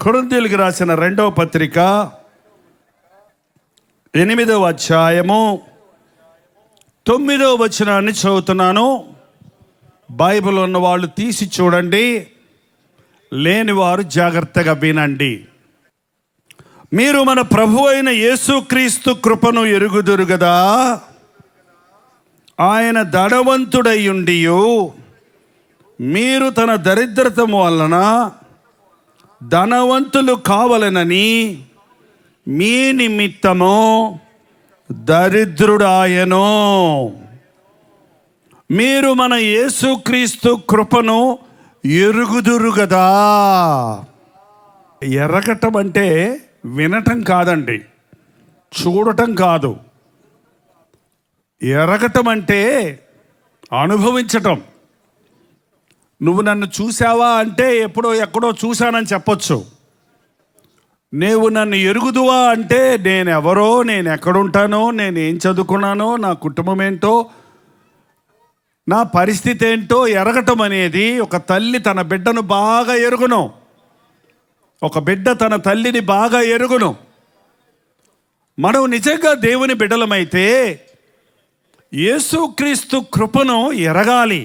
కొరింథీయులకు రాసిన 2వ పత్రిక 8వ అధ్యాయము 9వ వచనాన్ని చదువుతున్నాను. బైబిల్ ఉన్న వాళ్ళు తీసి చూడండి, లేని వారు జాగ్రత్తగా వినండి. మీరు మన ప్రభు అయిన యేసుక్రీస్తు కృపను ఎరుగుదురు గదా. ఆయన ధనవంతుడయ్యుండియు మీరు తన దరిద్రతము వలన ధనవంతులు కావాలనని మీ నిమిత్తము దరిద్రుడాయను. మీరు మన యేసుక్రీస్తు కృపను ఎరుగుదురు గదా. ఎరగటం అంటే వినటం కాదండి, చూడటం కాదు. ఎరగటం అంటే అనుభవించటం. నువ్వు నన్ను చూసావా అంటే ఎప్పుడో ఎక్కడో చూశానని చెప్పొచ్చు. నీవు నన్ను ఎరుగుదువా అంటే నేనెవరో, నేను ఎక్కడుంటానో, నేను ఏం చదువుకున్నానో, నా కుటుంబం ఏంటో, నా పరిస్థితి ఏంటో ఎరగటం అనేది ఒక తల్లి తన బిడ్డను బాగా ఎరుగును. ఒక బిడ్డ తన తల్లిని బాగా ఎరుగును. మనం నిజంగా దేవుని బిడ్డలమైతే యేసుక్రీస్తు కృపను ఎరగాలి,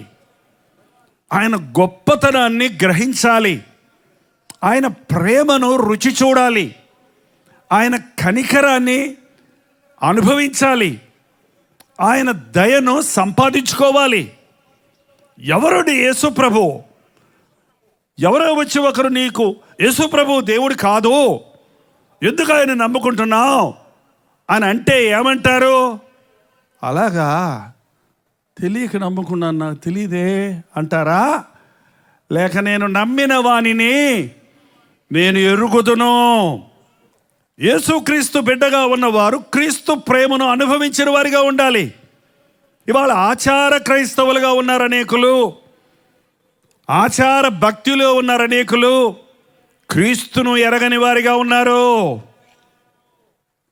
ఆయన గొప్పతనాన్ని గ్రహించాలి, ఆయన ప్రేమను రుచి చూడాలి, ఆయన కనికరాన్ని అనుభవించాలి, ఆయన దయను సంపాదించుకోవాలి. ఎవరుడి యేసు ప్రభు? ఎవరో వచ్చి ఒకరు నీకు యేసు ప్రభు దేవుడు కాదు, ఎందుకు ఆయన నమ్ముకుంటున్నావు అని అంటే ఏమంటారు? అలాగా, తెలియక నమ్ముకున్నాను, నాకు తెలియదే అంటారా? లేక నేను నమ్మిన వానిని నేను ఎరుగుదును. యేసుక్రీస్తు బిడ్డగా ఉన్నవారు క్రీస్తు ప్రేమను అనుభవించిన వారిగా ఉండాలి. ఇవాళ ఆచార క్రైస్తవులుగా ఉన్నారు అనేకులు, ఆచార భక్తిలో ఉన్నారు అనేకులు, క్రీస్తును ఎరగని వారిగా ఉన్నారు.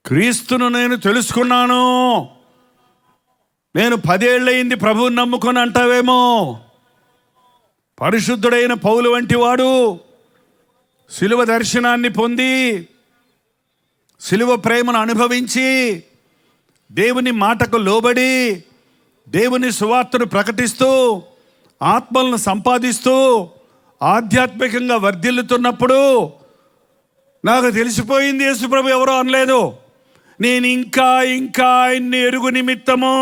క్రీస్తును నేను తెలుసుకున్నాను, నేను 10 ఏళ్ళయింది ప్రభువుని నమ్ముకొని అంటావేమో. పరిశుద్ధుడైన పౌలు వంటి వాడు శిలువ దర్శనాన్ని పొంది శిలువ ప్రేమను అనుభవించి దేవుని మాటకు లోబడి దేవుని సువార్తను ప్రకటిస్తూ ఆత్మలను సంపాదిస్తూ ఆధ్యాత్మికంగా వర్ధిల్లుతున్నప్పుడు నాకు తెలిసిపోయింది, యేసుప్రభు ఎవరో అనలేదు. నేను ఇంకా ఆయన్ని ఎరుగు నిమిత్తము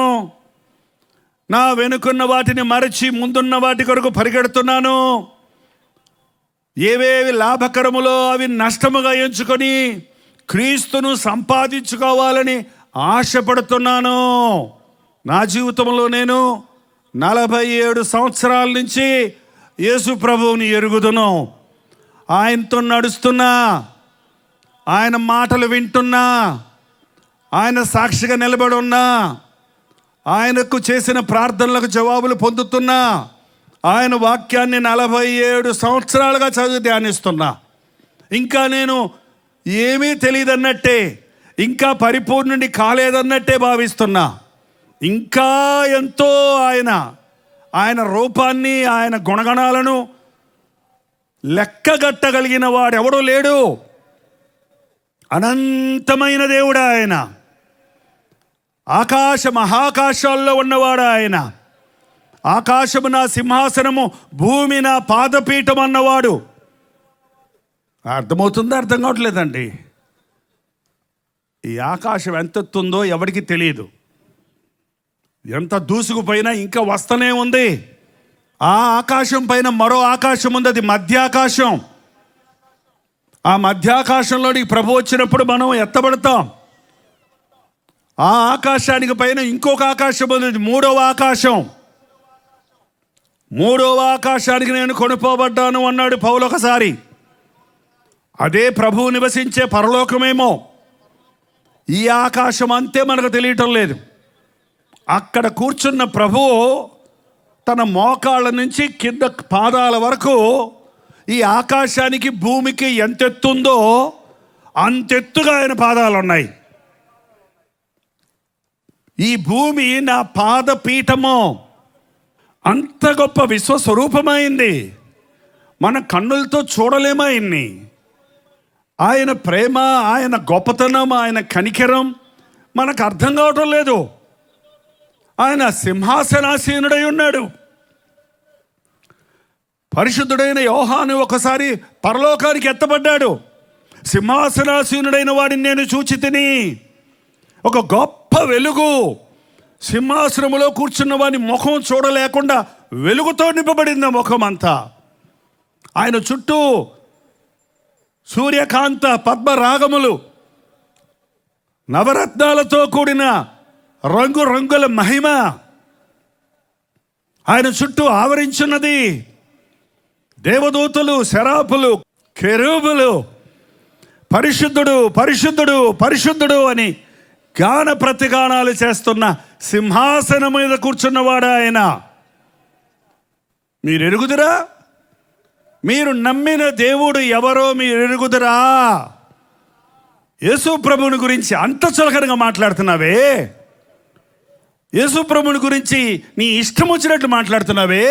నా వెనుకున్న వాటిని మరచి ముందున్న వాటి కొరకు పరిగెడుతున్నాను. ఏవేవి లాభకరములో అవి నష్టముగా ఎంచుకొని క్రీస్తును సంపాదించుకోవాలని ఆశపడుతున్నాను. నా జీవితంలో నేను 47 సంవత్సరాల నుంచి యేసు ప్రభువుని ఎరుగుదును. ఆయనతో నడుస్తున్నా, ఆయన మాటలు వింటున్నా, ఆయన సాక్షిగా నిలబడి ఉన్నా, ఆయనకు చేసిన ప్రార్థనలకు జవాబులు పొందుతున్నా, ఆయన వాక్యాన్ని 47 సంవత్సరాలుగా చదివి ధ్యానిస్తున్నా. ఇంకా నేను ఏమీ తెలియదన్నట్టే, ఇంకా పరిపూర్ణుడి కాలేదన్నట్టే భావిస్తున్నా. ఇంకా ఎంతో ఆయన రూపాన్ని, ఆయన గుణగణాలను లెక్కగట్టగలిగిన వాడెవడూ లేడు. అనంతమైన దేవుడు ఆయన, మహాకాశాల్లో ఉన్నవాడు ఆయన. ఆకాశము నా సింహాసనము, భూమి నా పాదపీఠం అన్నవాడు. అర్థమవుతుందో అర్థం కావట్లేదండి. ఈ ఆకాశం ఎంత ఎత్తుందో ఎవరికి తెలియదు, ఎంత దూసుకుపోయినా ఇంకా వస్తూనే ఉంది. ఆ ఆకాశం పైన మరో ఆకాశం ఉంది, అది మధ్యాకాశం. ఆ మధ్యాకాశంలోనికి ప్రభు వచ్చినప్పుడు మనం ఎత్తబడతాం. ఆ ఆకాశానికి పైన ఇంకొక ఆకాశం ఉంది, 3వ ఆకాశం. 3వ ఆకాశానికి నేను కొనుపోబడ్డాను అన్నాడు పౌలు ఒకసారి. అదే ప్రభువు నివసించే పరలోకమేమో. ఈ ఆకాశం అంతే మనకు తెలియటం లేదు. అక్కడ కూర్చున్న ప్రభువు తన మోకాళ్ళ నుంచి కింద పాదాల వరకు ఈ ఆకాశానికి భూమికి ఎంతెత్తుందో అంతెత్తుగా ఆయన పాదాలు ఉన్నాయి. ఈ భూమి నా పాదపీఠము. అంత గొప్ప విశ్వస్వరూపమైంది. మన కన్నులతో చూడలేమా ఇన్ని? ఆయన ప్రేమ, ఆయన గొప్పతనం, ఆయన కనికరం మనకు అర్థం కావటం లేదు. ఆయన సింహాసనాసీనుడై ఉన్నాడు. పరిశుద్ధుడైన యోహాను ఒకసారి పరలోకానికి ఎత్తబడ్డాడు. సింహాసనాసీనుడైన వాడిని నేను చూచి తిని, ఒక గొప్ప వెలుగు సింహాసనములో కూర్చున్న వాని ముఖం చూడలేకుండా వెలుగుతో నింపబడింది ముఖం అంతా. ఆయన చుట్టూ సూర్యకాంత పద్మరాగములు, నవరత్నాలతో కూడిన రంగురంగుల మహిమ ఆయన చుట్టూ ఆవరించున్నది. దేవదూతలు, శరాపులు, కెరూబులు పరిశుద్ధుడు పరిశుద్ధుడు పరిశుద్ధుడు అని గాన ప్రతిగానాలు చేస్తున్న సింహాసనం మీద కూర్చున్నవాడు ఆయన. మీరు ఎరుగుదురా? మీరు నమ్మిన దేవుడు ఎవరో మీరు ఎరుగుదురా? యేసు ప్రభువుని గురించి అంత చులకనగా మాట్లాడుతున్నావే, యేసు ప్రభువుని గురించి నీ ఇష్టం వచ్చినట్లు మాట్లాడుతున్నావే,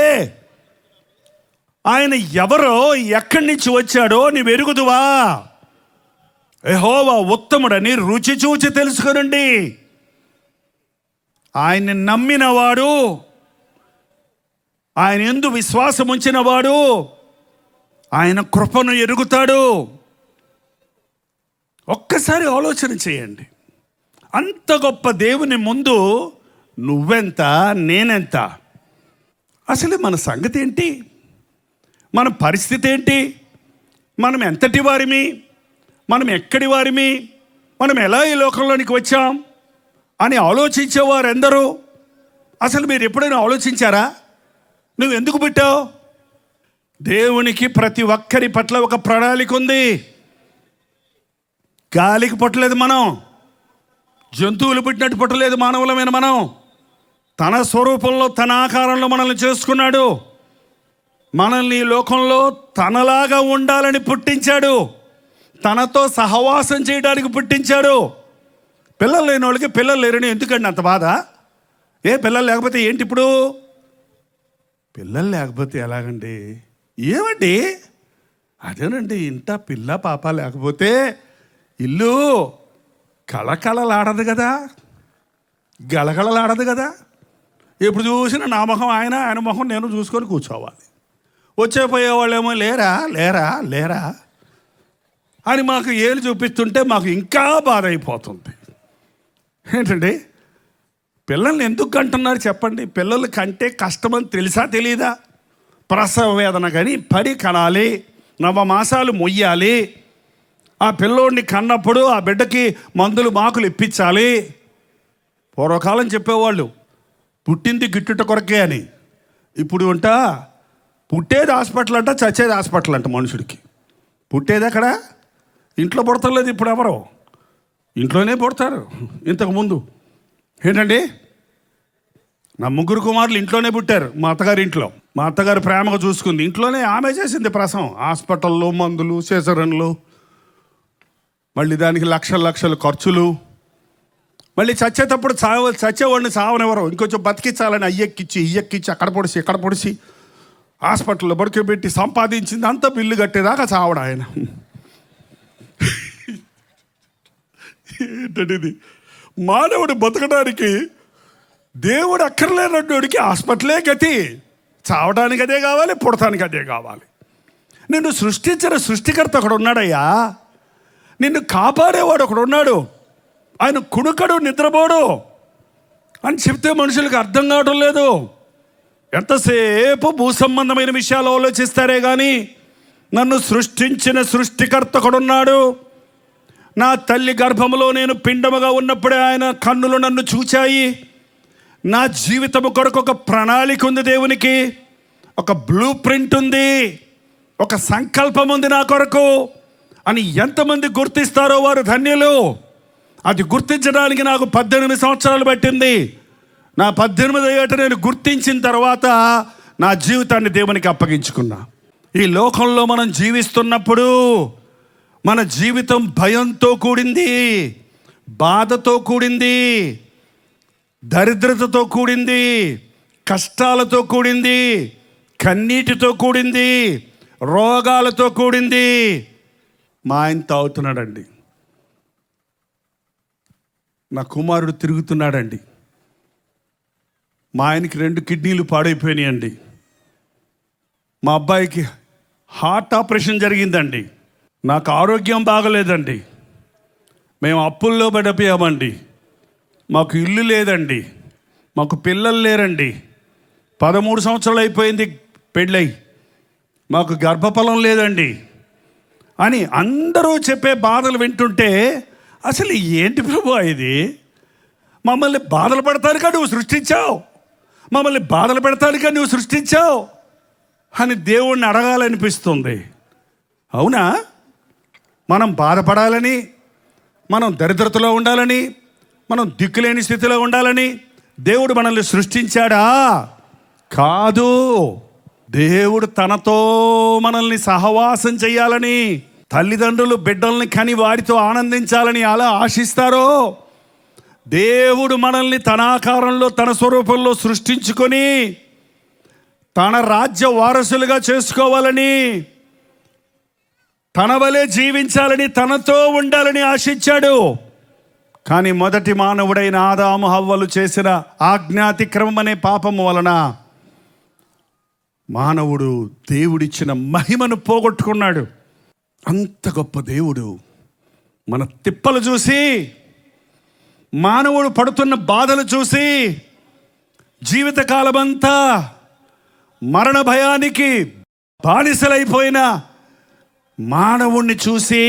ఆయన ఎవరో ఎక్కడి నుంచి వచ్చాడో నీవు ఎరుగుదువా? యెహోవా ఉత్తముడని రుచి చూచి తెలుసుకొనండి. ఆయన్ని నమ్మినవాడు, ఆయన యందు విశ్వాసం ఉంచినవాడు ఆయన కృపను ఎరుగుతాడు. ఒక్కసారి ఆలోచన చేయండి. అంత గొప్ప దేవుని ముందు నువ్వెంత, నేనెంత? అసలు మన సంగతి ఏంటి? మన పరిస్థితి ఏంటి? మనం ఎంతటి వారిమి? మనం ఎక్కడి వారిమి? మనం ఎలా ఈ లోకంలోనికి వచ్చాం అని ఆలోచించేవారు ఎందరూ? అసలు మీరు ఎప్పుడైనా ఆలోచించారా? నువ్వు ఎందుకు పుట్టావు? దేవునికి ప్రతి ఒక్కరి పట్ల ఒక ప్రణాళిక ఉంది. గాలికి పుట్టలేదు మనం, జంతువులు పుట్టినట్టు పుట్టలేదు మానవులమైన మనం. తన స్వరూపంలో, తన ఆకారంలో మనల్ని చేసుకున్నాడు. మనల్ని ఈ లోకంలో తనలాగా ఉండాలని పుట్టించాడు. తనతో సహవాసం చేయడానికి పుట్టించాడు. పిల్లలు లేని వాళ్ళకి పిల్లలు లేరని ఎందుకండి అంత బాధ? పిల్లలు లేకపోతే ఏంటి ఇప్పుడు? పిల్లలు లేకపోతే ఎలాగండి? ఏమండి? అదేనండి, ఇంట పిల్ల పాప లేకపోతే ఇల్లు కళకళలాడదు కదా, గలగలలాడదు కదా. ఎప్పుడు చూసినా నా మొహం ఆయన, ఆయన మొహం నేను చూసుకొని కూర్చోవాలి. వచ్చే పోయేవాళ్ళేమో లేరా లేరా లేరా అని మాకు ఏలు చూపిస్తుంటే మాకు ఇంకా బాధ అయిపోతుంది. ఏంటండి, పిల్లల్ని ఎందుకు కంటున్నారు చెప్పండి? పిల్లలు కంటే కష్టమని తెలుసా తెలీదా? ప్రసవ వేదన కానీ పడి కనాలి, 9 మాసాలు మొయ్యాలి, ఆ పిల్లోడిని కన్నప్పుడు ఆ బిడ్డకి మందులు మాకులు ఇప్పించాలి. పూర్వకాలం చెప్పేవాళ్ళు పుట్టింది గిట్టుట కొరకే అని. ఇప్పుడు పుట్టేది హాస్పిటల్ అంట, చచ్చేది హాస్పిటల్ అంట. మనుషుడికి పుట్టేది అక్కడ, ఇంట్లో పుడతలేదు ఇప్పుడు ఎవరు, ఇంట్లోనే పుడతారు. ఇంతకుముందు ఏంటండి, నా 3 కుమారులు ఇంట్లోనే పుట్టారు. మా అత్తగారి ఇంట్లో, మా అత్తగారు ప్రేమగా చూసుకుంది. ఇంట్లోనే ఆమె చేసింది ప్రసవం. హాస్పిటల్లో మందులు, సిజరన్లు, మళ్ళీ దానికి లక్షల ఖర్చులు. మళ్ళీ చచ్చేటప్పుడు చచ్చేవాడిని సావనివ్వరు, ఇంకొంచెం బతికించాలని అయ్యెక్కిచ్చి ఇయ్యెక్కిచ్చి అక్కడ పొడిచి ఇక్కడ పొడిచి హాస్పిటల్లో బడికెబెట్టి సంపాదించింది అంతా బిల్లు కట్టేదాకా చావడు ఆయన. ఏంటంటే ఇది మానవుడు బతకడానికి దేవుడు అక్కర్లేనటువంటి హాస్పిటలే గతి. చావడానికి అదే కావాలి, పుడటానికి అదే కావాలి. నిన్ను సృష్టించిన సృష్టికర్త ఒకడు ఉన్నాడయ్యా, నిన్ను కాపాడేవాడు ఒకడు ఉన్నాడు. ఆయన కుడుకడు, నిద్రపోడు అని చెప్తే మనుషులకు అర్థం కావడం లేదు. ఎంతసేపు భూ సంబంధమైన విషయాలు ఆలోచిస్తారే కానీ నన్ను సృష్టించిన సృష్టికర్త ఒకడున్నాడు. నా తల్లి గర్భములో నేను పిండముగా ఉన్నప్పుడే ఆయన కన్నులు నన్ను చూచాయి. నా జీవితము కొరకు ఒక ప్రణాళిక ఉంది దేవునికి, ఒక బ్లూ ప్రింట్ ఉంది, ఒక సంకల్పం ఉంది నా కొరకు అని ఎంతమంది గుర్తిస్తారో వారు ధన్యులు. అది గుర్తించడానికి నాకు 18 సంవత్సరాలు పట్టింది. నా 18వ ఏట నేను గుర్తించిన తర్వాత నా జీవితాన్ని దేవునికి అప్పగించుకున్నా. ఈ లోకంలో మనం జీవిస్తున్నప్పుడు మన జీవితం భయంతో కూడింది, బాధతో కూడింది, దరిద్రతతో కూడింది, కష్టాలతో కూడింది, కన్నీటితో కూడింది, రోగాలతో కూడింది. మా ఆయన తాగుతున్నాడండి, నా కుమారుడు తిరుగుతున్నాడండి, మా ఆయనకి 2 కిడ్నీలు పాడైపోయినాయండి, మా అబ్బాయికి హార్ట్ ఆపరేషన్ జరిగిందండి, నాకు ఆరోగ్యం బాగలేదండి, మేము అప్పుల్లో పడిపోయామండి, మాకు ఇల్లు లేదండి, మాకు పిల్లలు లేరండి, 13 సంవత్సరాలు అయిపోయింది పెళ్ళై, మాకు గర్భఫలం లేదండి అని అందరూ చెప్పే బాధలు వింటుంటే అసలు ఏంటి ప్రభు ఇది? మమ్మల్ని బాధలు పడతానుగా నువ్వు సృష్టించావు, మమ్మల్ని బాధలు పెడతానుగా నువ్వు సృష్టించావు అని దేవుణ్ణి అడగాలనిపిస్తుంది. అవునా? మనం బాధపడాలని, మనం దరిద్రతలో ఉండాలని, మనం దిక్కులేని స్థితిలో ఉండాలని దేవుడు మనల్ని సృష్టించాడా? కాదు. దేవుడు తనతో మనల్ని సహవాసం చేయాలని, తల్లిదండ్రులు బిడ్డల్ని కని వారితో ఆనందించాలని అలా ఆశిస్తారో, దేవుడు మనల్ని తన ఆకారంలో తన స్వరూపంలో సృష్టించుకొని తన రాజ్య వారసులుగా చేసుకోవాలని, తన వలె జీవించాలని, తనతో ఉండాలని ఆశించాడు. కానీ మొదటి మానవుడైన ఆదాము హవ్వలు చేసిన ఆజ్ఞాతిక్రమం అనే పాపము వలన మానవుడు దేవుడిచ్చిన మహిమను పోగొట్టుకున్నాడు. అంత గొప్ప దేవుడు మన తిప్పలు చూసి, మానవుడు పడుతున్న బాధలు చూసి, జీవితకాలమంతా మరణ భయానికి బానిసలైపోయిన మానవుణ్ణి చూసి,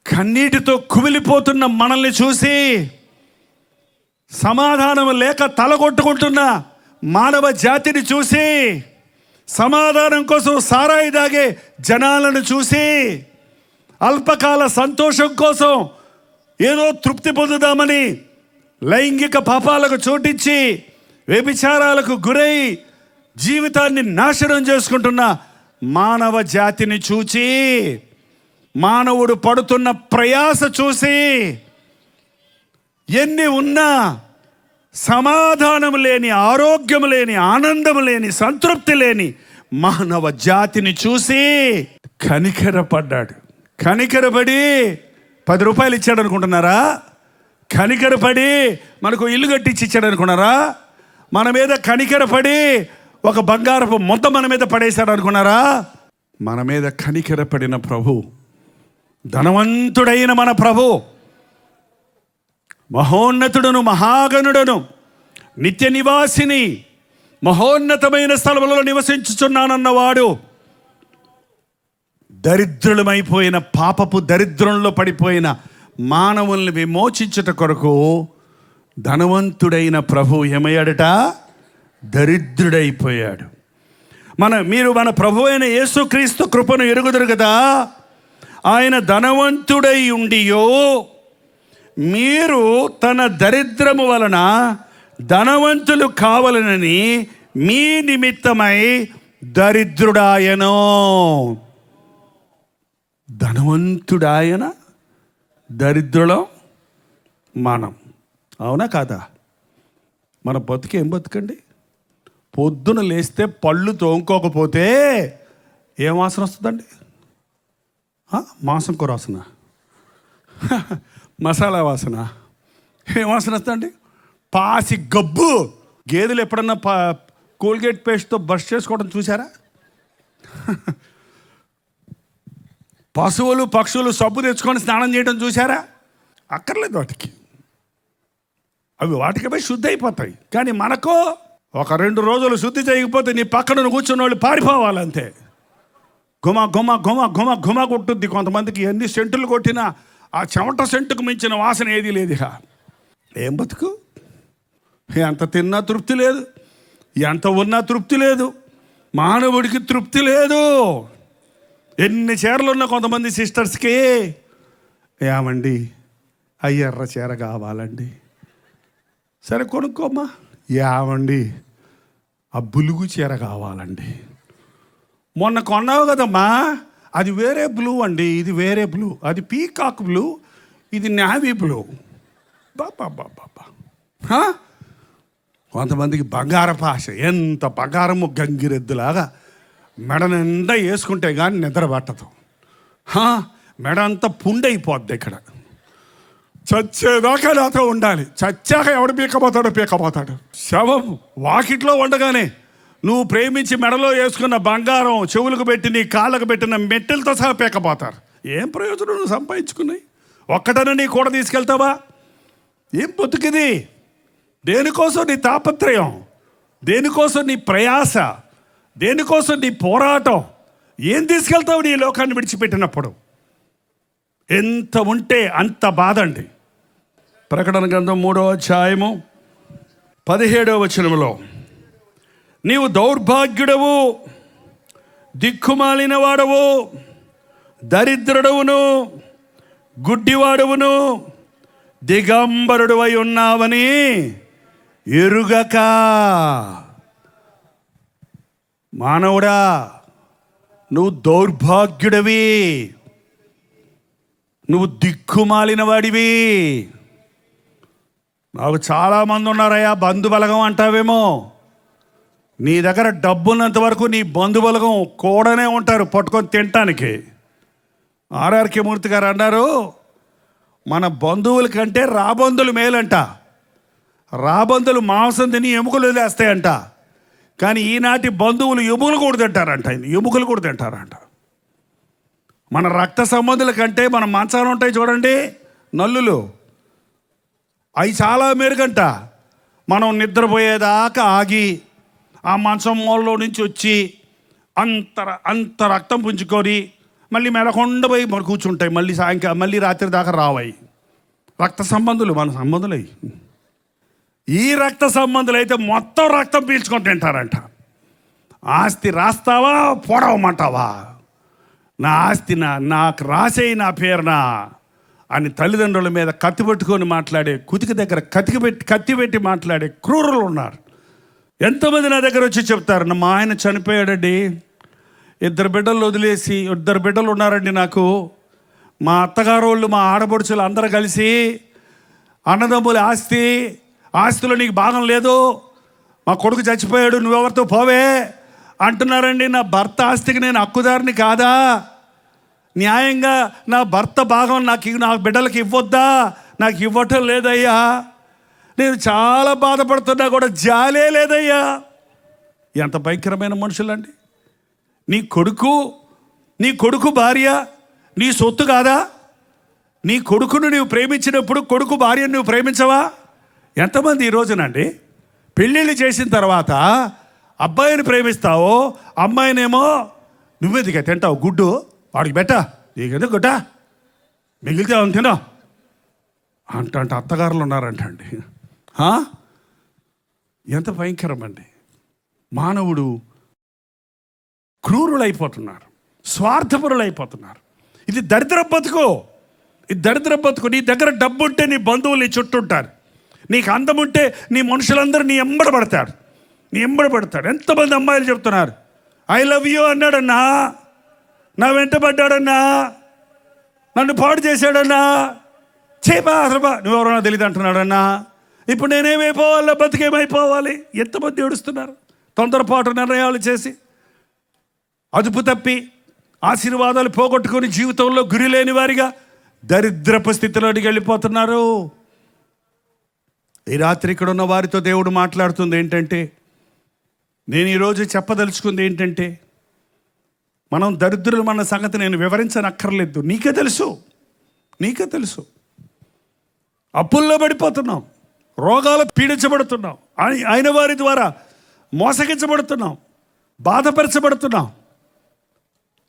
కన్నీటితో కుమిలిపోతున్న మనల్ని చూసి, సమాధానం లేక తలగొట్టుకుంటున్న మానవ జాతిని చూసి, సమాధానం కోసం సారాయి దాగే జనాలను చూసి, అల్పకాల సంతోషం కోసం ఏదో తృప్తి పొందుదామని లైంగిక పాపాలకు చోటిచ్చి వ్యభిచారాలకు గురై జీవితాన్ని నాశనం చేసుకుంటున్న మానవ జాతిని చూచి, మానవుడు పడుతున్న ప్రయాస చూసి, ఎన్ని ఉన్నా సమాధానం లేని, ఆరోగ్యం లేని, ఆనందం లేని, సంతృప్తి లేని మానవ జాతిని చూసి కనికరపడ్డాడు. కనికరపడి 10 రూపాయలు ఇచ్చాడు అనుకుంటున్నారా? కనికరపడి మనకు ఇల్లు కట్టించి ఇచ్చాడు అనుకున్నారా? మన మీద కనికరపడి ఒక బంగారపు మొత్తం మన మీద పడేశాడు అనుకున్నారా? మన మీద కనికరపడిన ప్రభు, ధనవంతుడైన మన ప్రభు, మహోన్నతుడును, మహాగణుడను, నిత్య నివాసిని, మహోన్నతమైన స్థలములలో నివసించుచున్నానన్నవాడు, దరిద్రులమైపోయిన పాపపు దరిద్రంలో పడిపోయిన మానవుల్ని విమోచించుట కొరకు ధనవంతుడైన ప్రభు ఏమయ్యాడట? దరిద్రుడైపోయాడు. మీరు మన ప్రభు అయిన యేసుక్రీస్తు కృపను ఎరుగుదురు కదా. ఆయన ధనవంతుడై ఉండియో మీరు తన దరిద్రము వలన ధనవంతులు కావాలనని మీ నిమిత్తమై దరిద్రుడాయనో. ధనవంతుడాయన, దరిద్రులం మనం. అవునా కాదా? మన బతుకేం బతుకండి? పొద్దున లేస్తే పళ్ళు తోముకోకపోతే ఏం వాసన వస్తుందండి? మాంసం కూర వాసన, మసాలా వాసన, ఏం వాసన వస్తుందండి? పాసి గబ్బు. గేదెలు ఎప్పుడన్నా కోల్గేట్ పేస్ట్తో బ్రష్ చేసుకోవడం చూసారా? పశువులు పక్షులు సబ్బు తెచ్చుకొని స్నానం చేయడం చూసారా? అక్కర్లేదు వాటికి, అవి వాటికి శుద్ధి అయిపోతాయి. కానీ మనకు ఒక 2 రోజులు శుద్ధి చేయకపోతే నీ పక్కన కూర్చున్న వాళ్ళు పారిపోవాలంతే. గుమ గుమ గుమ గుమ గుమ కొట్టుద్ది. కొంతమందికి ఎన్ని సెంటులు కొట్టినా ఆ చెమట సెంటుకు మించిన వాసన ఏది లేదు. ఏం బతుకు? ఎంత తిన్నా తృప్తి లేదు, ఎంత ఉన్నా తృప్తి లేదు, మానవుడికి తృప్తి లేదు. ఎన్ని చీరలు ఉన్న కొంతమంది సిస్టర్స్కి, ఏమండి ఎర్ర చీర కావాలండి, సరే కొనుక్కోమ్మా. ఏమండి ఆ బులుగు చీర కావాలండి, మొన్న కొన్నావు కదమ్మా, అది వేరే బ్లూ అండి, ఇది వేరే బ్లూ, అది పీకాక్ బ్లూ, ఇది నావీ బ్లూ. బాబా బాబా. కొంతమందికి బంగారపు ఆశ. ఎంత బంగారము గంగిరెద్దులాగా మెడ నిండా వేసుకుంటే కానీ నిద్ర పట్టదు. మెడ అంతా పుండైపోద్ది. ఇక్కడ చచ్చేదాకా నాతో ఉండాలి, చచ్చాక ఎవడు పీకపోతాడు. శవం వాకిట్లో ఉండగానే నువ్వు ప్రేమించి మెడలో వేసుకున్న బంగారం, చెవులకు పెట్టి నీ కాళ్ళకు పెట్టిన మెట్టెలతో సహా పీకపోతారు. ఏం ప్రయోజనం నువ్వు సంపాదించుకున్నాయి? ఒక్కటనే నీ కూడా తీసుకెళ్తావా? ఏం బతుకిది? దేనికోసం నీ తాపత్రయం, దేనికోసం నీ ప్రయాస, దేనికోసం నీ పోరాటం? ఏం తీసుకెళ్తావు నీ లోకాన్ని విడిచిపెట్టినప్పుడు? ఎంత ఉంటే అంత బాధ అండి. ప్రకటన గ్రంథం 3వ అధ్యాయము 17వ వచనంలో, నీవు దౌర్భాగ్యుడవు, దిక్కుమాలిన వాడవు, దరిద్రుడవును, గుడ్డివాడవును, దిగంబరుడువై ఉన్నావని ఎరుగక. మానవుడా, నువ్వు దౌర్భాగ్యుడవి, నువ్వు దిక్కుమాలిన వాడివి. నాకు చాలామంది ఉన్నారయ్యా బంధుబలగం అంటావేమో. నీ దగ్గర డబ్బున్నంత వరకు నీ బంధుబలగం కూడానే ఉంటారు పట్టుకొని తినటానికి. ఆర్ఆర్కే మూర్తి గారు అన్నారు, మన బంధువుల కంటే రాబందులు మేలంట. రాబందులు మాంసం తిని ఎముకలు వదిలేస్తాయంట, కానీ ఈనాటి బంధువులు ఎముకలు కూడా తింటారంట. ఎముకలు కూడా తింటారంట. మన రక్త సంబంధుల కంటే మన మంచాలు ఉంటాయి చూడండి, నల్లులు, అవి చాలా మెరుగంట. మనం నిద్రపోయేదాకా ఆగి ఆ మంచం మూలలో నుంచి వచ్చి అంత రక్తం పుంజుకొని మళ్ళీ మెడకొండ పోయి మరి కూర్చుంటాయి. మళ్ళీ రాత్రి దాకా రావాయి. రక్త సంబంధులు మన సంబంధులు. ఈ రక్త సంబంధులు అయితే మొత్తం రక్తం పీల్చుకొని తింటారంట. ఆస్తి రాస్తావా పొడవమంటావా? నా ఆస్తి నాకు రాసేయి, నా పేరునా అని తల్లిదండ్రుల మీద కత్తి పెట్టుకొని మాట్లాడే, కుతికి దగ్గర కత్తి పెట్టి మాట్లాడే క్రూరులు ఉన్నారు. ఎంతోమంది నా దగ్గర వచ్చి చెప్తారు, మా ఆయన చనిపోయాడండి, 2 బిడ్డలు వదిలేసి, 2 బిడ్డలు ఉన్నారండి నాకు. మా అత్తగారు వాళ్ళు, మా ఆడపడుచులు అందరూ కలిసి అన్నదమ్ముల ఆస్తిలో నీకు భాగం లేదు, మా కొడుకు చచ్చిపోయాడు, నువ్వెవరితో పోవే అంటున్నారండి. నా భర్త ఆస్తికి నేను హక్కుదారిని కాదా? న్యాయంగా నా భర్త భాగం నాకు బిడ్డలకి ఇవ్వొద్దా? నాకు ఇవ్వటం లేదయ్యా. నేను చాలా బాధపడుతున్నా కూడా జాలే లేదయ్యా. ఎంత భయంకరమైన మనుషులండి. నీ కొడుకు భార్య నీ సొత్తు కాదా? నీ కొడుకును నువ్వు ప్రేమించినప్పుడు కొడుకు భార్యను నువ్వు ప్రేమించవా? ఎంతమంది ఈ రోజునండి పెళ్ళిళ్ళు చేసిన తర్వాత అబ్బాయిని ప్రేమిస్తావో, అమ్మాయినేమో నువ్వెదిగా తింటావు, గుడ్డు వాడికి బెట్ట, నీకెందుకు గుడ్డ, మిగిలితే అవును తినో అంటే అత్తగారులు ఉన్నారంటండి. ఎంత భయంకరం అండి. మానవుడు క్రూరులైపోతున్నారు, స్వార్థపరులైపోతున్నారు. ఇది దరిద్ర బతుకు. నీ దగ్గర డబ్బు ఉంటే నీ బంధువులు నీ చుట్టూ ఉంటారు, నీకు అందం ఉంటే నీ మనుషులందరూ నీ ఎంబడబడతారు. ఎంతమంది అమ్మాయిలు చెప్తున్నారు, ఐ లవ్ యూ అన్నాడన్నా, నా వెంటబడ్డాడన్నా, నన్ను పాడు చేశాడన్నా, చేపా అసలు నువ్వెవరన్నా తెలియదు అంటున్నాడన్నా. ఇప్పుడు నేనేమైపోవాలా, బతికేమైపోవాలి? ఎంతమంది ఏడుస్తున్నారు తొందరపాటు నిర్ణయాలు చేసి, అదుపు తప్పి ఆశీర్వాదాలు పోగొట్టుకొని జీవితంలో గురి లేని వారిగా దరిద్రపు స్థితిలోకి వెళ్ళిపోతున్నారు. ఈ రాత్రి ఇక్కడ ఉన్న వారితో దేవుడు మాట్లాడుతుంది ఏంటంటే, నేను ఈరోజు చెప్పదలుచుకుంది ఏంటంటే, మనం దరిద్రులు మన సంగతి నేను వివరించనక్కర్లేదు, నీకే తెలుసు. అప్పుల్లో పడిపోతున్నాం, రోగాలు పీడించబడుతున్నాం, అయిన వారి ద్వారా మోసగించబడుతున్నాం, బాధపరచబడుతున్నాం.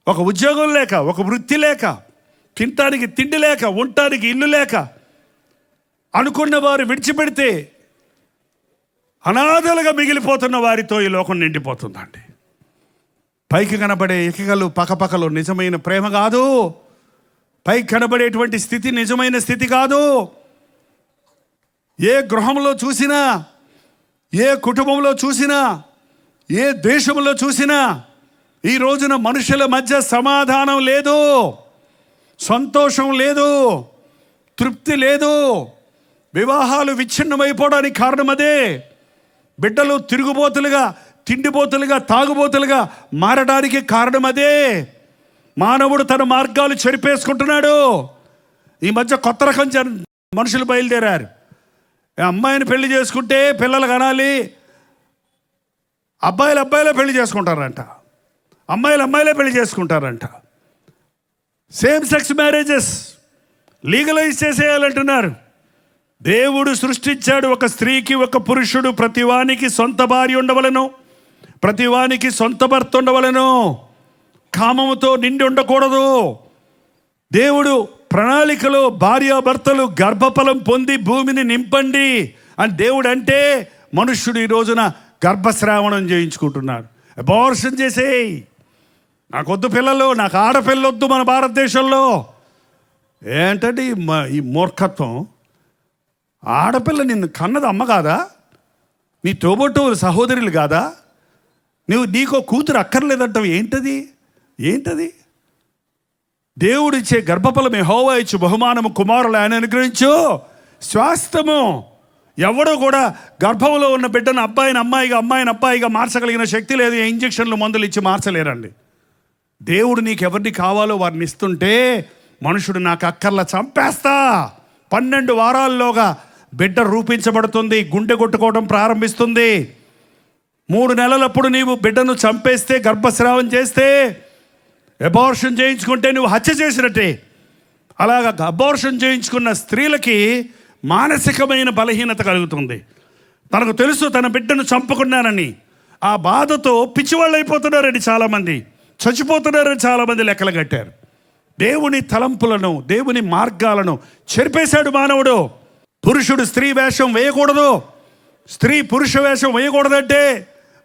ఒక ఉద్యోగం లేక, ఒక వృత్తి లేక, తినటానికి తిండి లేక, ఉండటానికి ఇల్లు లేక, అనుకున్న వారు విడిచిపెడితే అనాథలుగా మిగిలిపోతున్న వారితో ఈ లోకం నిండిపోతుందండి. పైకి కనబడే ఎకగలు పకపకలు నిజమైన ప్రేమ కాదు. పైకి కనబడేటువంటి స్థితి నిజమైన స్థితి కాదు. ఏ గృహంలో చూసినా, ఏ కుటుంబంలో చూసినా, ఏ దేశంలో చూసినా ఈ రోజున మనుషుల మధ్య సమాధానం లేదు, సంతోషం లేదు, తృప్తి లేదు. వివాహాలు విచ్ఛిన్నమైపోవడానికి కారణం అదే. బిడ్డలు తిరుగుబోతులుగా, తిండిబోతులుగా, తాగుబోతులుగా మారడానికి కారణం అదే. మానవుడు తన మార్గాలు చెరిపేసుకుంటున్నాడు. ఈ మధ్య కొత్త రకం మనుషులు బయలుదేరారు. అమ్మాయిని పెళ్లి చేసుకుంటే పిల్లలు కనాలి, అబ్బాయిలే పెళ్లి చేసుకుంటారంట, అమ్మాయిలే పెళ్లి చేసుకుంటారంట. సేమ్ సెక్స్ మ్యారేజెస్ లీగలైజ్ చేసేయాలంటున్నారు. దేవుడు సృష్టించాడు ఒక స్త్రీకి ఒక పురుషుడు, ప్రతివానికి సొంత భార్య ఉండవలను, ప్రతివానికి సొంత భర్త ఉండవలను. కామముతో నిండి ఉండకూడదు. దేవుడు ప్రణాళికలో భార్యాభర్తలు గర్భఫలం పొంది భూమిని నింపండి అని దేవుడు అంటే, మనుష్యుడు ఈ రోజున గర్భస్రావణం చేయించుకుంటున్నాడు. అబార్షన్ చేసేయి, నాకొద్దు పిల్లలు, నాకు ఆడపిల్లొద్దు మన భారతదేశంలో. ఏంటంటే ఈ మూర్ఖత్వం. ఆడపిల్ల నిన్ను కన్నది అమ్మ కాదా? నీ తోబుట్టువులు సహోదరులు కాదా? నీకో కూతురు అక్కర్లేదంటావు. ఏంటది? దేవుడిచ్చే గర్భఫలం యెహోవా ఇచ్చు బహుమానము, కుమారులు ఆయన అనుగ్రహించు స్వాస్థ్యము. ఎవడో కూడా గర్భంలో ఉన్న బిడ్డను అమ్మాయిని అబ్బాయిగా మార్చగలిగిన శక్తి లేదు. ఇంజక్షన్లు మందులు ఇచ్చి మార్చలేరండి. దేవుడు నీకు ఎవరిని కావాలో వారిని ఇస్తుంటే, మనుషుడు నాకు అక్కర్లా చంపేస్తా, 12 వారాల్లోగా బిడ్డ రూపించబడుతుంది, గుండె కొట్టుకోవడం ప్రారంభిస్తుంది. 3 నెలలప్పుడు నీవు బిడ్డను చంపేస్తే, గర్భస్రావం చేస్తే, అబార్షన్ చేయించుకుంటే నువ్వు హత్య చేసినట్టే. అలాగా అబార్షన్ చేయించుకున్న స్త్రీలకి మానసికమైన బలహీనత కలుగుతుంది. తనకు తెలుసు తన బిడ్డను చంపుకున్నానని. ఆ బాధతో పిచ్చివాళ్ళు అయిపోతున్నారని చాలామంది, చచ్చిపోతున్నారని చాలామంది లెక్కలు కట్టారు. దేవుని తలంపులను, దేవుని మార్గాలను చెరిపేశాడు మానవుడు. పురుషుడు స్త్రీ వేషం వేయకూడదు, స్త్రీ పురుష వేషం వేయకూడదంటే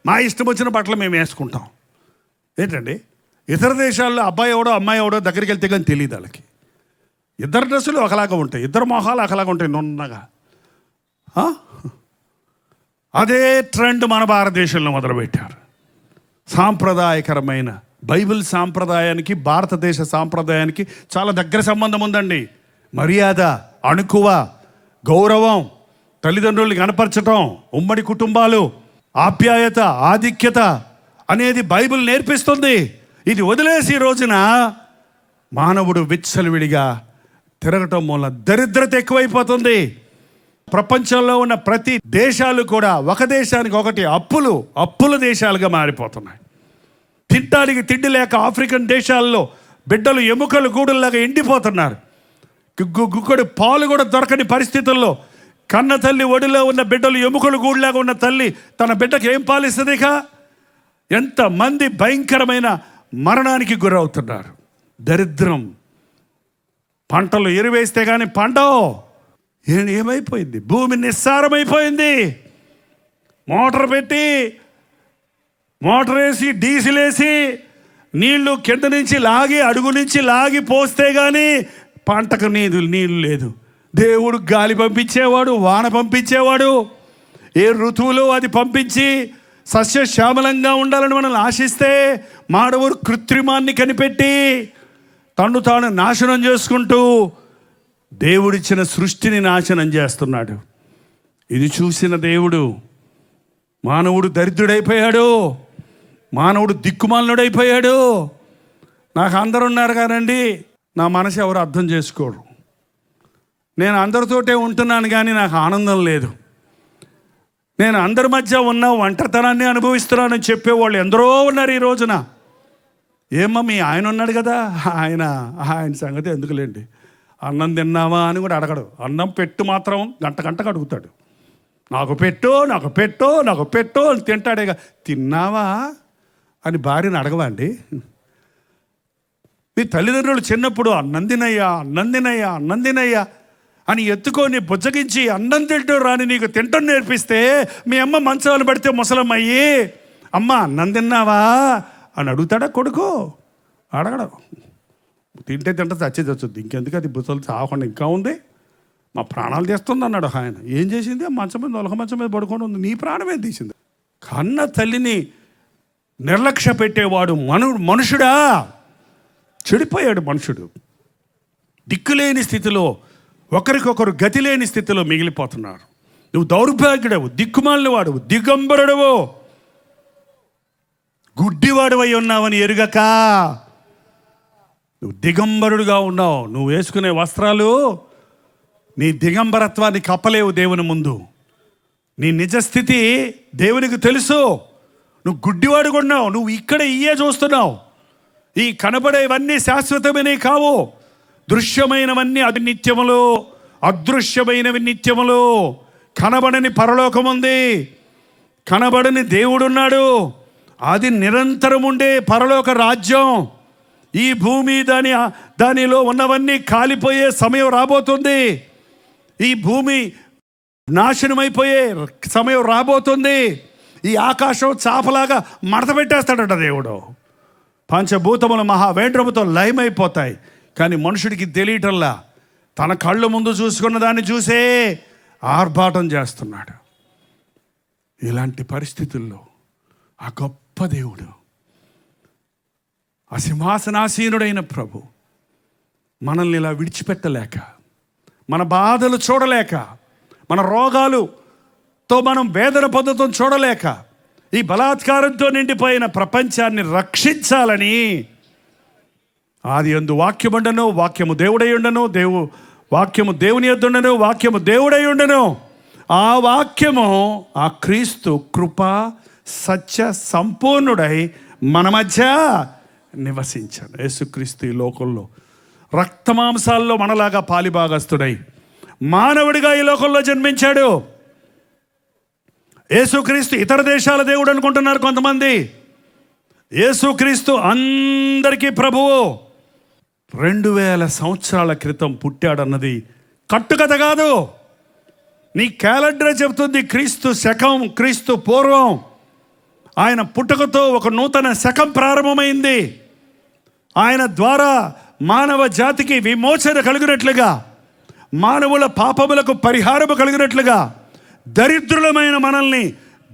మా ఇష్టం వచ్చిన బట్టలు మేము వేసుకుంటాం. ఏంటండి, ఇతర దేశాల్లో అబ్బాయి ఎవడో అమ్మాయి ఎవడో దగ్గరికి వెళ్తే కానీ తెలియదు వాళ్ళకి. ఇద్దరు డ్రెస్సులు ఒకలాగా ఉంటాయి, ఇద్దరు మొహాలు ఒకలాగా ఉంటాయి నున్నగా. అదే ట్రెండ్ మన భారతదేశంలో మొదలుపెట్టారు. సాంప్రదాయకరమైన బైబిల్ సాంప్రదాయానికి భారతదేశ సాంప్రదాయానికి చాలా దగ్గర సంబంధం ఉందండి. మర్యాద, అణుకువ, గౌరవం, తల్లిదండ్రుల్ని కనపరచటం, ఉమ్మడి కుటుంబాలు, ఆప్యాయత, ఆధిక్యత అనేది బైబిల్ నేర్పిస్తుంది. ఇది వదిలేసి ఈ రోజున మానవుడు విచ్చలవిడిగా తిరగటం వల్ల దరిద్రత ఎక్కువైపోతుంది. ప్రపంచంలో ఉన్న ప్రతి దేశాలు కూడా ఒక దేశానికి ఒకటి అప్పుల దేశాలుగా మారిపోతున్నాయి. తింటానికి తిండి లేక ఆఫ్రికన్ దేశాల్లో బిడ్డలు ఎముకలు గూడుల్లాగా ఎండిపోతున్నారు. గుక్కడి పాలు కూడా దొరకని పరిస్థితుల్లో కన్న తల్లి ఒడిలో ఉన్న బిడ్డలు ఎముకలు గూడులాగా ఉన్న తల్లి తన బిడ్డకి ఏం పాలిస్తుంది? ఎంతమంది భయంకరమైన మరణానికి గురవుతున్నారు. దరిద్రం. పంటలు ఎరువేస్తే కానీ పండవు. ఏమైపోయింది? భూమి నిస్సారమైపోయింది. మోటార్ వేసి డీజిల్ వేసి నీళ్లు కింద నుంచి లాగి, అడుగు నుంచి లాగి పోస్తే కానీ పంటకు నీళ్ళు లేదు. దేవుడు గాలి పంపించేవాడు, వాన పంపించేవాడు. ఏ ఋతువులో అది పంపించి సస్యశ్యామలంగా ఉండాలని మనల్ని ఆశిస్తే, మానవుడు కృత్రిమాన్ని కనిపెట్టి తను తాను నాశనం చేసుకుంటూ దేవుడిచ్చిన సృష్టిని నాశనం చేస్తున్నాడు. ఇది చూసిన దేవుడు మానవుడు దరిద్రుడైపోయాడు, మానవుడు దిక్కుమాలినుడైపోయాడు. నాకు అందరు ఉన్నారు కానండి, నా మనసు ఎవరు అర్థం చేసుకోరు. నేను అందరితోటే ఉంటున్నాను కానీ నాకు ఆనందం లేదు. నేను అందరి మధ్య ఉన్న ఒంటరితనాన్ని అనుభవిస్తున్నానని చెప్పేవాళ్ళు ఎందరో ఉన్నారు ఈ రోజున. ఏమ్మా మీ ఆయన ఉన్నాడు కదా, ఆయన సంగతి ఎందుకులేండి, అన్నం తిన్నావా అని కూడా అడగడు. అన్నం పెట్టు మాత్రం గంటకు అడుగుతాడు. నాకు పెట్టు అని తింటాడేగా. తిన్నావా అని భార్యను అడగవా అండి? మీ తల్లిదండ్రులు చిన్నప్పుడు అన్నం తినయ్యా అని ఎత్తుకొని బుజ్జగించి అన్నం తింటూ రాని నీకు తింటం నేర్పిస్తే, మీ అమ్మ మంచాలు పడితే ముసలమ్మ అయ్యి అమ్మ అన్నం తిన్నావా అని అడుగుతాడా కొడుకు? అడగడం. తింటే చచ్చుద్ది, ఇంకెందుకు అది బుసలు చావకుండా ఇంకా ఉంది, మా ప్రాణాలు తీస్తుంది అన్నాడు ఆయన. ఏం చేసింది? మంచం మీద పడుకొని ఉంది, నీ ప్రాణమే తీసింది. కన్న తల్లిని నిర్లక్ష్య పెట్టేవాడు మనుషుడా? చెడిపోయాడు మనుషుడు. దిక్కులేని స్థితిలో, ఒకరికొకరు గతి లేని స్థితిలో మిగిలిపోతున్నారు. నువ్వు దౌర్భాగ్యుడవు, దిక్కుమాలినవాడు, దిగంబరుడవు, గుడ్డివాడువై ఉన్నావని ఎరుగక నువ్వు దిగంబరుడుగా ఉన్నావు. నువ్వు వేసుకునే వస్త్రాలు నీ దిగంబరత్వాన్ని కప్పలేవు దేవుని ముందు. నీ నిజస్థితి దేవునికి తెలుసు. నువ్వు గుడ్డివాడు కొన్నావు. నువ్వు ఇక్కడ ఇయ్యే చూస్తున్నావు. ఈ కనబడేవన్నీ శాశ్వతమైనవి కావు. దృశ్యమైనవన్నీ అది నిత్యములు, అదృశ్యమైనవి నిత్యములు. కనబడని పరలోకం ఉంది, కనబడని దేవుడున్నాడు. అది నిరంతరం ఉండే పరలోక రాజ్యం. ఈ భూమి దానిలో ఉన్నవన్నీ కాలిపోయే సమయం రాబోతుంది. ఈ భూమి నాశనమైపోయే సమయం రాబోతుంది. ఈ ఆకాశం చాపలాగా మడత పెట్టేస్తాడట దేవుడు. పంచభూతములు మహావేంద్రముతో లయమైపోతాయి. కానీ మనుషుడికి తెలియటల్లా తన కళ్ళు ముందు చూసుకున్న దాన్ని చూసే ఆర్భాటం చేస్తున్నాడు. ఇలాంటి పరిస్థితుల్లో ఆ గొప్ప దేవుడు, ఆ సింహాసనాసీనుడైన ప్రభు మనల్ని ఇలా విడిచిపెట్టలేక, మన బాధలు చూడలేక, మన రోగాలుతో మనం వేదన పొందడం చూడలేక, ఈ బలాత్కారంతో నిండిపోయిన ప్రపంచాన్ని రక్షించాలని ఆది యందు వాక్యముండను, వాక్యము దేవుడై ఉండను, వాక్యము దేవుని యొద్ద ఉండను, వాక్యము దేవుడై ఉండను. ఆ వాక్యము ఆ క్రీస్తు కృప సత్య సంపూర్ణుడై మన మధ్య నివసించాడు. యేసుక్రీస్తు ఈ లోకంలో రక్తమాంసాల్లో మనలాగా పాలిభాగస్తుడై మానవుడిగా ఈ లోకంలో జన్మించాడు. యేసుక్రీస్తు ఇతర దేశాల దేవుడు అనుకుంటున్నారు కొంతమంది. యేసుక్రీస్తు అందరికీ ప్రభువు. 2000 సంవత్సరాల క్రితం పుట్టాడన్నది కట్టుకథ కాదు. నీ క్యాలెండర్ చెబుతుంది క్రీస్తు శకం, క్రీస్తు పూర్వం. ఆయన పుట్టుకతో ఒక నూతన శకం ప్రారంభమైంది. ఆయన ద్వారా మానవ జాతికి విమోచన కలిగినట్లుగా, మానవుల పాపములకు పరిహారము కలిగినట్లుగా, దరిద్రులమైన మనల్ని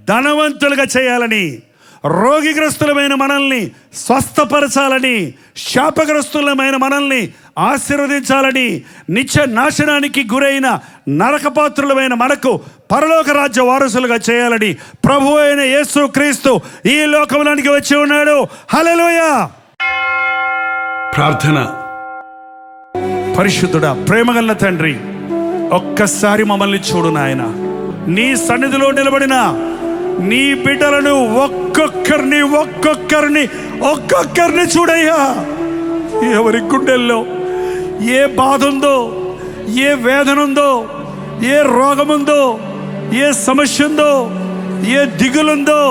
ధనవంతులుగా చేయాలని, రోగిగ్రస్తులమైన మనల్ని స్వస్థపరచాలని, శాపగ్రస్తులమైన మనల్ని ఆశీర్వదించాలని, నిత్య నాశనానికి గురైన నరకపాత్రులమైన మనకు పరలోక రాజ్య వారసులుగా చేయాలని ప్రభు అయిన యేసు క్రీస్తు ఈ లోకంలోనికి వచ్చి ఉన్నాడు. హల్లెలూయా. ప్రార్థన. పరిశుద్ధుడా, ప్రేమగల తండ్రి, ఒక్కసారి మమ్మల్ని చూడు నాయన. నీ సన్నిధిలో నిలబడిన నీ బిడ్డలను ఒక్కొక్కరిని చూడయ్యా. ఎవరి గుండెల్లో ఏ బాధ ఉందో, ఏ వేదన ఉందో, ఏ రోగముందో, ఏ సమస్య ఉందో, ఏ దిగులుందో,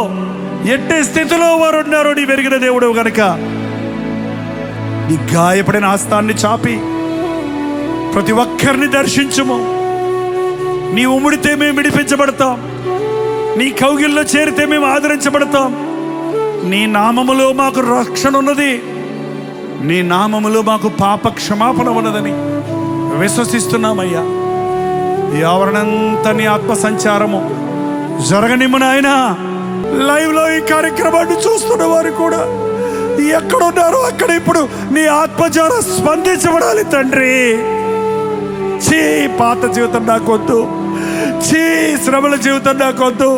ఎట్టే స్థితిలో వారు ఉన్నారో నీ వెరిగిన దేవుడు గనక నీ గాయపడిన హస్తాన్ని చాపి ప్రతి ఒక్కరిని దర్శించుము. నీ ఉమ్మిడితే మేము విడిపించబడతాం, నీ కౌగిల్లో చేరితే మేము ఆదరించబడతాం. నీ నామములో మాకు రక్షణ ఉన్నది, నీ నామములో మాకు పాప క్షమాపణ ఉన్నదని విశ్వసిస్తున్నామయ్యా. ఈ ఆవరణంతా నీ ఆత్మ సంచారము జరగనిమ్ము నాయన. లైవ్లో ఈ కార్యక్రమాన్ని చూస్తున్న వారు కూడా ఎక్కడున్నారో అక్కడ ఇప్పుడు నీ ఆత్మచార స్పందించబడాలి తండ్రి. చీ పాత జీవితం నాకొద్దు, చీ శ్రమల జీవితం నాకొద్దు,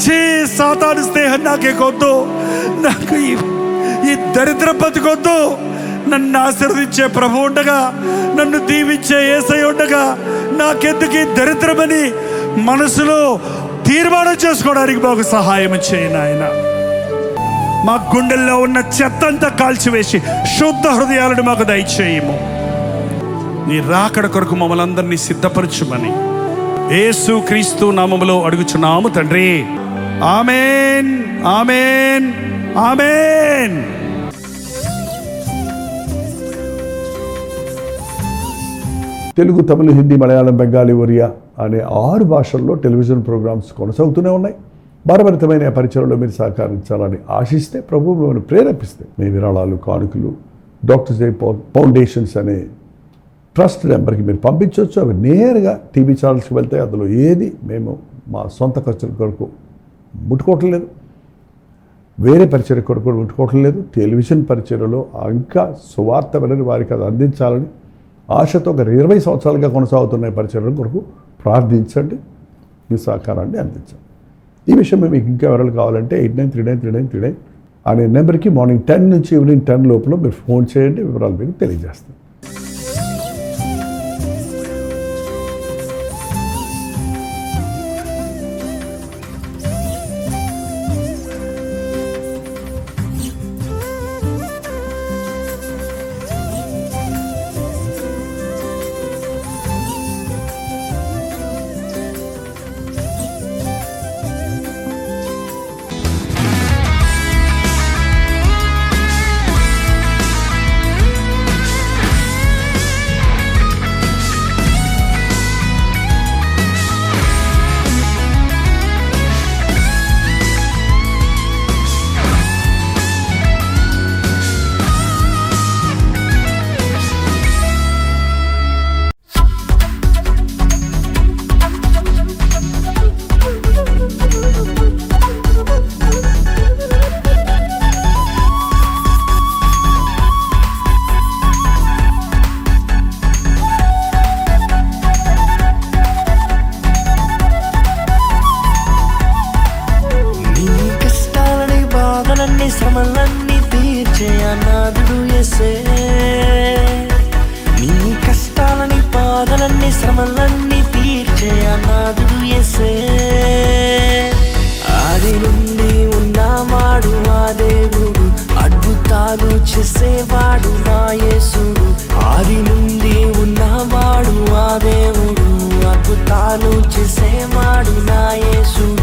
చీ సాతాను స్నేహం నాకేకొద్దు, నాకు ఈ దరిద్ర బతికొద్దు. నన్ను ఆశీర్వదించే ప్రభు ఉండగా, నన్ను దీవించే యేసయ్య ఉండగా నాకెందుకు ఈ దరిద్రమని మనసులో తీర్మానం చేసుకోవడానికి మాకు సహాయం చేయను ఆయన. మా గుండెల్లో ఉన్న చెత్తంతా కాల్చివేసి శుద్ధ హృదయాలను మాకు దయచేయము. నీ రాకడ కొరకు మమ్మల్ని అందరినీ సిద్ధపరచుమని యేసు క్రీస్తు నామములో అడుగుచున్నాము తండ్రి. ఆమేన్, ఆమేన్, ఆమేన్. తెలుగు, తమిళ, హిందీ, మలయాళం, బెంగాలీ, ఒరియా అనే 6 భాషల్లో టెలివిజన్ ప్రోగ్రామ్స్ కొనసాగుతూనే ఉన్నాయి. భారభరితమైన పరిచయంలో మీరు సహకరించాలని ఆశిస్తే, ప్రభు మిమ్మల్ని ప్రేరేపిస్తే మీ విరాళాలు, కానుకలు డాక్టర్ జై ఫౌండేషన్స్ అనే ట్రస్ట్ నెంబర్కి మీరు పంపించవచ్చు. అవి నేరుగా టీవీ ఛానల్స్కి వెళ్తాయి. అందులో ఏది మేము మా సొంత ఖర్చుల కొరకు ముట్టుకోవటం లేదు, వేరే పరిచయ కొరకు ముట్టుకోవటం లేదు. టెలివిజన్ పరిచయలో ఇంకా సువార్త వినని వారికి అది అందించాలని ఆశతో ఒక 20 సంవత్సరాలుగా కొనసాగుతున్న పరిచయం కొరకు ప్రార్థించండి, మీ సహకారాన్ని అందించండి. ఈ విషయం మీకు ఇంకా వివరాలు కావాలంటే 89393939 అనే నెంబర్కి మార్నింగ్ 10 నుంచి ఈవినింగ్ 10 లోపల మీరు ఫోన్ చేయండి, వివరాలు మీకు తెలియజేస్తాం. శ్రమలన్నీ తీర్చే అనాథుడు యేసే. నీ కష్టాలని బాధలన్నీ శ్రమలన్నీ తీర్చే అనాథుడు యేసే. ఆది నుండి ఉన్నవాడు ఆ దేవుడు, అద్భుతాలు చేసేవాడు నా యేసుడు. ఆది నుండి ఉన్నవాడు ఆ దేవుడు, అద్భుతాలు చేసేవాడు నా యేసుడు.